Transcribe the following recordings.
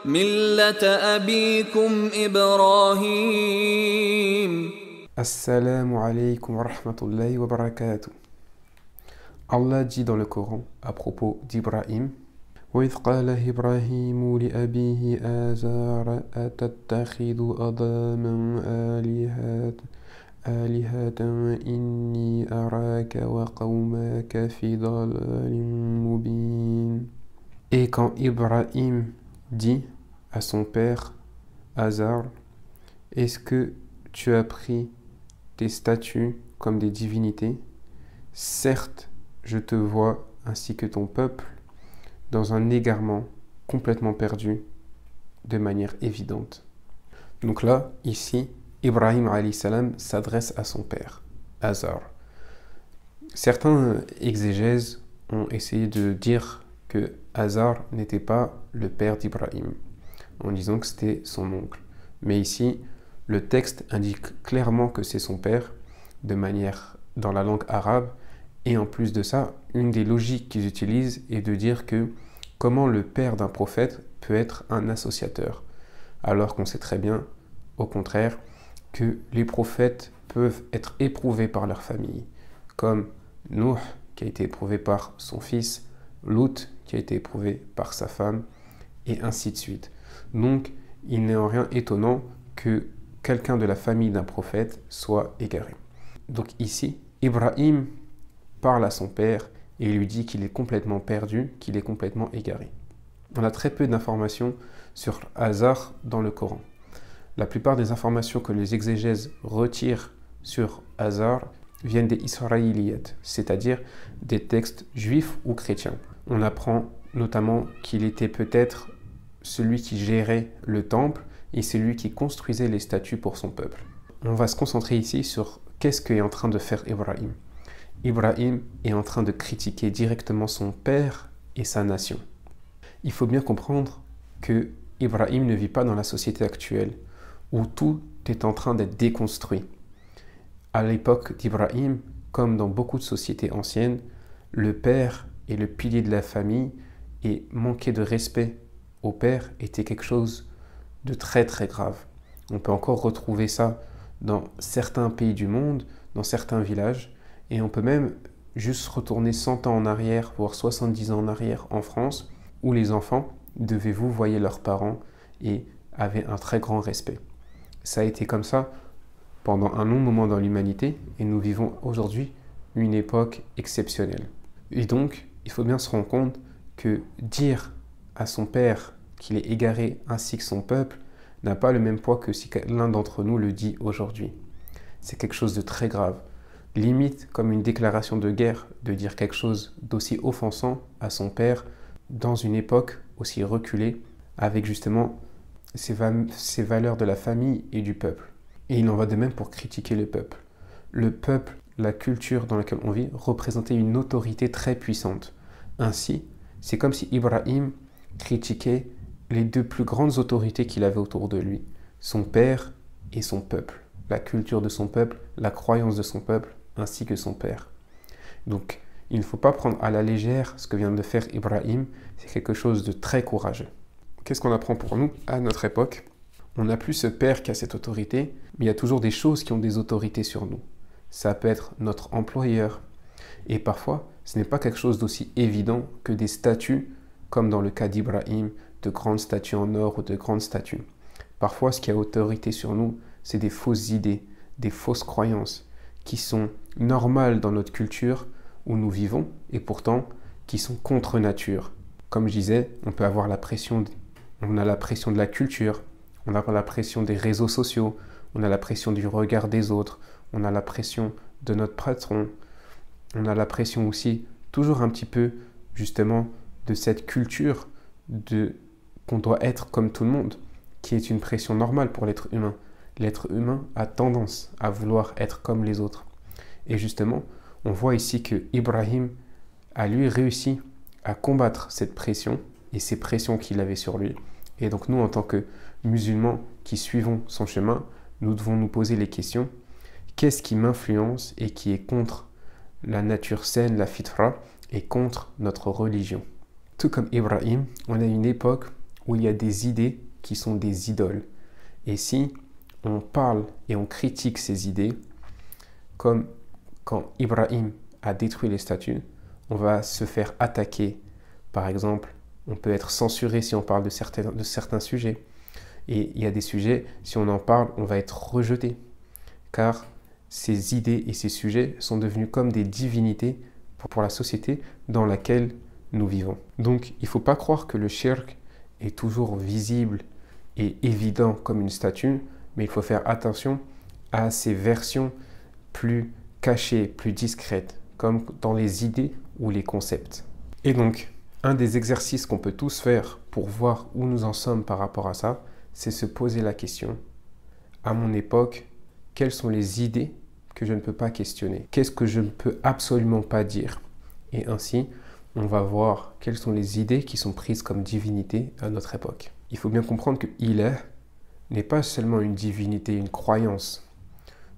ملة أبيكم إبراهيم. Assalamu alaikum wa rahmatullahi wa barakatuh. Allah dit dans le Coran à propos d'Ibrahim: وَإِذْ قَالَ إِبْرَاهِيمُ لِأَبِيهِ آزَرَ أَتَتَّخِذُ أَصْنَامًا آلِهَةً إِنِّي أَرَاكَ وَقَوْمَكَ فِي ضَلَالٍ مُبِينٍ. Et quand Ibrahim dit à son père Azar: est-ce que tu as pris des statues comme des divinités? Certes, je te vois ainsi que ton peuple dans un égarement complètement perdu de manière évidente. Donc là, ici, Ibrahim alayhi salam s'adresse à son père, Azar. Certains exégèses ont essayé de dire que Azar n'était pas le père d'Ibrahim, en disant que c'était son oncle. Mais ici, le texte indique clairement que c'est son père, de manière dans la langue arabe, et en plus de ça, une des logiques qu'ils utilisent est de dire que comment le père d'un prophète peut être un associateur, alors qu'on sait très bien, au contraire, que les prophètes peuvent être éprouvés par leur famille, comme Nuh, qui a été éprouvé par son fils, Lut, qui a été éprouvé par sa femme, et ainsi de suite. Donc, il n'est en rien étonnant que quelqu'un de la famille d'un prophète soit égaré. Donc ici, Ibrahim parle à son père et lui dit qu'il est complètement perdu, qu'il est complètement égaré. On a très peu d'informations sur Azar dans le Coran. La plupart des informations que les exégèses retirent sur Azar viennent des Israéliyettes, c'est-à-dire des textes juifs ou chrétiens. On apprend notamment qu'il était peut-être celui qui gérait le temple et celui qui construisait les statues pour son peuple. On va se concentrer ici sur qu'est-ce qu'est en train de faire Ibrahim. Ibrahim est en train de critiquer directement son père et sa nation. Il faut bien comprendre que Ibrahim ne vit pas dans la société actuelle où tout est en train d'être déconstruit. À l'époque d'Ibrahim, comme dans beaucoup de sociétés anciennes, le père est le pilier de la famille et manquer de respect au père était quelque chose de très très grave. On peut encore retrouver ça dans certains pays du monde, dans certains villages, et on peut même juste retourner 100 ans en arrière, voire 70 ans en arrière en France, où les enfants devaient vouvoyer leurs parents et avaient un très grand respect. Ça a été comme ça pendant un long moment dans l'humanité, et nous vivons aujourd'hui une époque exceptionnelle. Et donc, il faut bien se rendre compte que dire à son père qu'il est égaré ainsi que son peuple n'a pas le même poids que si l'un d'entre nous le dit aujourd'hui. C'est quelque chose de très grave, limite comme une déclaration de guerre de dire quelque chose d'aussi offensant à son père dans une époque aussi reculée avec justement ces valeurs de la famille et du peuple. Et il en va de même pour critiquer le peuple. Le peuple, la culture dans laquelle on vit, représentait une autorité très puissante. Ainsi, c'est comme si Ibrahim critiquait les deux plus grandes autorités qu'il avait autour de lui, son père et son peuple, la culture de son peuple, la croyance de son peuple, ainsi que son père. Donc, il ne faut pas prendre à la légère ce que vient de faire Ibrahim, c'est quelque chose de très courageux. Qu'est-ce qu'on apprend pour nous à notre époque? On n'a plus ce père qui a cette autorité, mais il y a toujours des choses qui ont des autorités sur nous. Ça peut être notre employeur, et parfois, ce n'est pas quelque chose d'aussi évident que des statues, comme dans le cas d'Ibrahim, de grandes statues en or ou de grandes statues. Parfois, ce qui a autorité sur nous, c'est des fausses idées, des fausses croyances, qui sont normales dans notre culture où nous vivons, et pourtant qui sont contre nature. Comme je disais, on peut avoir on a la pression de la culture, on a la pression des réseaux sociaux, on a la pression du regard des autres, on a la pression de notre patron, on a la pression aussi, toujours un petit peu, justement, de cette culture qu'on doit être comme tout le monde, qui est une pression normale pour l'être humain. L'être humain a tendance à vouloir être comme les autres. Et justement, on voit ici que Ibrahim a lui réussi à combattre cette pression et ces pressions qu'il avait sur lui. Et donc nous, en tant que musulmans qui suivons son chemin, nous devons nous poser les questions: qu'est-ce qui m'influence et qui est contre la nature saine, la fitra, et contre notre religion? Tout comme Ibrahim, on a une époque où il y a des idées qui sont des idoles. Et si on parle et on critique ces idées, comme quand Ibrahim a détruit les statues, on va se faire attaquer. Par exemple, on peut être censuré si on parle de certains sujets. Et il y a des sujets, si on en parle, on va être rejeté. Car ces idées et ces sujets sont devenus comme des divinités pour la société dans laquelle nous vivons. Donc, il ne faut pas croire que le shirk est toujours visible et évident comme une statue, mais il faut faire attention à ces versions plus cachées, plus discrètes, comme dans les idées ou les concepts. Et donc, un des exercices qu'on peut tous faire pour voir où nous en sommes par rapport à ça, c'est se poser la question, à mon époque, quelles sont les idées que je ne peux pas questionner? Qu'est-ce que je ne peux absolument pas dire? Et ainsi, on va voir quelles sont les idées qui sont prises comme divinité à notre époque. Il faut bien comprendre que Ilah n'est pas seulement une divinité, une croyance,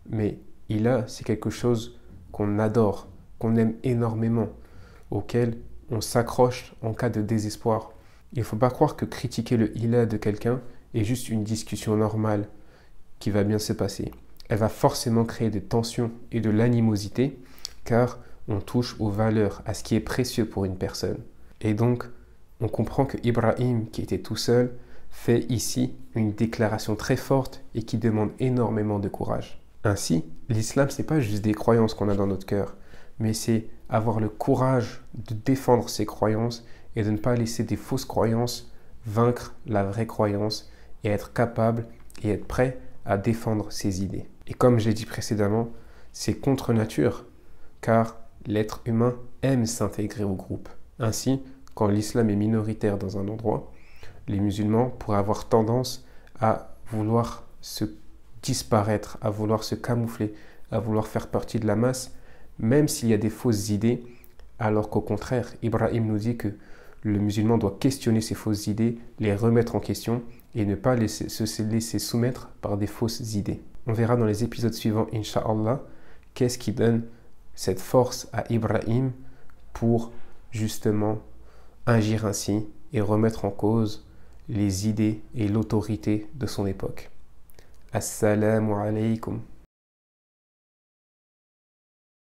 mais Ilah, c'est quelque chose qu'on adore, qu'on aime énormément, auquel on s'accroche en cas de désespoir. Il ne faut pas croire que critiquer le Ilah de quelqu'un est juste une discussion normale qui va bien se passer. Elle va forcément créer des tensions et de l'animosité, car on touche aux valeurs, à ce qui est précieux pour une personne. Et donc, on comprend que Ibrahim, qui était tout seul, fait ici une déclaration très forte et qui demande énormément de courage. Ainsi, l'islam, ce n'est pas juste des croyances qu'on a dans notre cœur, mais c'est avoir le courage de défendre ses croyances et de ne pas laisser des fausses croyances vaincre la vraie croyance et être capable et être prêt à défendre ses idées. Et comme j'ai dit précédemment, c'est contre nature, car l'être humain aime s'intégrer au groupe. Ainsi, quand l'islam est minoritaire dans un endroit, les musulmans pourraient avoir tendance à vouloir se disparaître, à vouloir se camoufler, à vouloir faire partie de la masse, même s'il y a des fausses idées, alors qu'au contraire, Ibrahim nous dit que le musulman doit questionner ces fausses idées, les remettre en question et ne pas se laisser soumettre par des fausses idées. On verra dans les épisodes suivants, Inch'Allah, qu'est-ce qui donne cette force à Ibrahim pour justement agir ainsi et remettre en cause les idées et l'autorité de son époque. Assalamu alaikum.